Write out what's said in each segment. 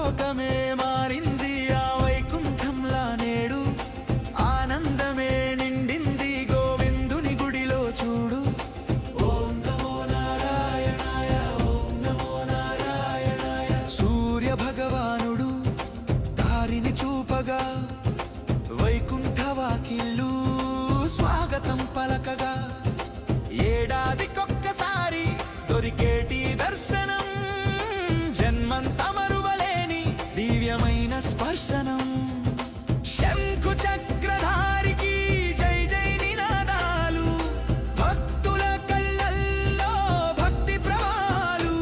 భూలోకమే మారింది ఆ వైకుంఠంలా నేడు ఆనందమే నిండింది గోవిందుని గుడిలో చూడు. ఓం నమో నారాయణాయ ఓం నమో నారాయణాయ. సూర్య భగవానుడు దారిని చూపగా వైకుంఠవాకిళ్ళు స్వాగతం పలకగా ఏడాదికొక్కసారి దొరికేటి దర్శనం జన్మంతా మరువలేని దివ్యమైన స్పర్శనం. శంకు చక్రధారికి జై జై నినాదాలు భక్తుల కళ్ళల్లో భక్తి ప్రవాహాలు.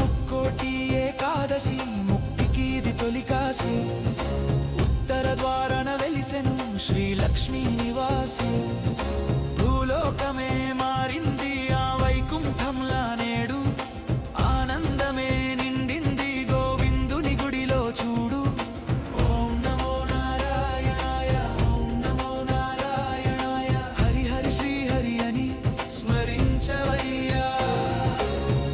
ముక్కోటి ఏకాదశి ముక్తికి ఇది తొలి కాశీ ఉత్తర ద్వారాన వెలిసెను శ్రీ లక్ష్మీ నివాసి. భూలోకమే మారింది ఆ వైకుంఠంలా నేడు ఆనందమే నిండింది గోవిందుని గుడిలో చూడు. ఓం నమో నారాయణాయ ఓం నమో నారాయణాయ. హరి హరి శ్రీ హరి అని స్మరించవయ్యా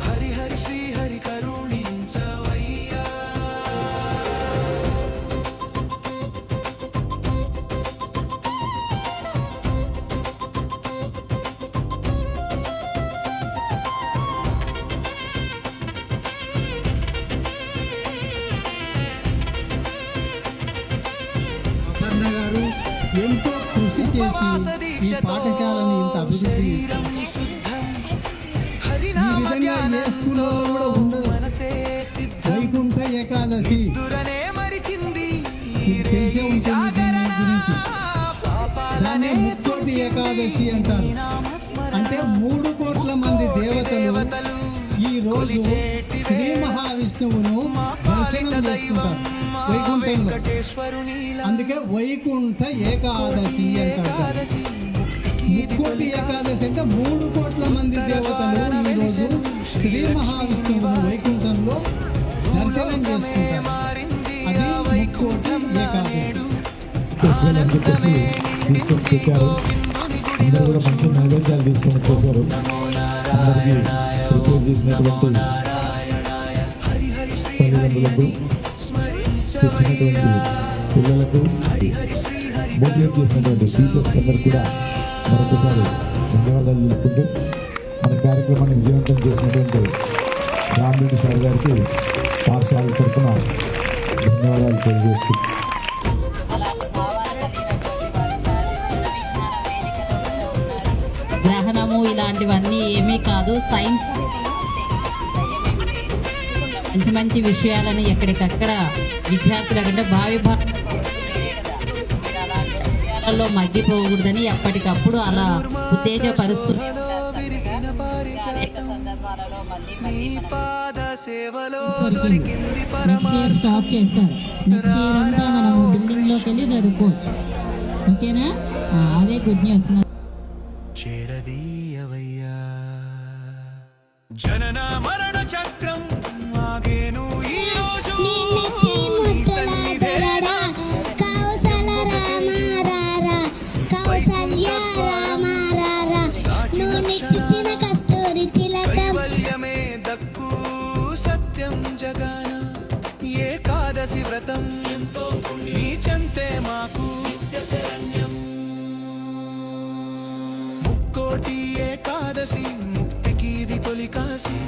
హరి హరి శ్రీ హరి కరుణించవయ్యా. గారు ఎంతో కృషి చేసి ఈ పాఠశాలని ఇంత అభివృద్ధి ఈ విధంగా ఏ స్కూల్లో కూడా ఉండదు. వైకుంఠ ఏకాదశి తెలిసే ఉంటుంది దీని గురించి. దాన్ని ముక్కోటి ఏకాదశి అంటారు. అంటే 3 కోట్ల మంది దేవతలు ఈ రోజు శ్రీ మహావిష్ణువును దర్శనం చేసుకుంటారు వైకుంఠంలో. అందుకే వైకుంఠ ఏకాదశి అంటారు. ముక్కోటి ఏకాదశి అంటే 3 కోట్ల మంది దేవతలు ఈ రోజు శ్రీ మహావిష్ణువును వైకుంఠంలో దర్శనం చేసుకుంటారు. అది ముక్కోటి ఏకాదశి. తీసుకొని చెప్పారు. అందరూ కూడా మంచి నైవేద్యాలు తీసుకొని వచ్చేసారు. అందరికీ ప్రిపేర్ చేసినటువంటి తల్లిదండ్రులకు, తెచ్చినటువంటి పిల్లలకు, మోటివేట్ చేసినటువంటి టీచర్స్ అందరూ కూడా మరొకసారి ధన్యవాదాలు తెలుపుకుంటూ మన కార్యక్రమాన్ని విజయవంతం చేసినటువంటి రామరెడ్డి సార్ గారికి పాఠశాల తరఫున ధన్యవాదాలు తెలియజేసుకుంటాం. గ్రహణము ఇలాంటివన్నీ ఏమీ కాదు. సైన్స్ మంచి మంచి విషయాలను ఎక్కడికక్కడ విద్యార్థుల కంటే భావి విషయాలలో మగ్గిపోకూడదని ఎప్పటికప్పుడు అలా ఉత్తేజపరుస్తూ నెక్స్ట్ ఇయర్ స్టాప్ చేస్తారు. నెక్స్ట్ ఇయర్ అంతా మనం బిల్డింగ్లోకి వెళ్ళి చదువుకోవచ్చు. ఓకేనా? అదే గుడ్ న్యూస్. చేరదీయవయ్యా జనన మరణ చక్రం ఆగేను ఈ రోజు కైవల్యమే దక్కు సత్యం జగాన ఏకాదశి వ్రతం నీ చెంతే మాకు నిత్యశరణ్యం. ముక్కోటి ఏకాదశి ముక్తికి ఇది తొలి కాశీ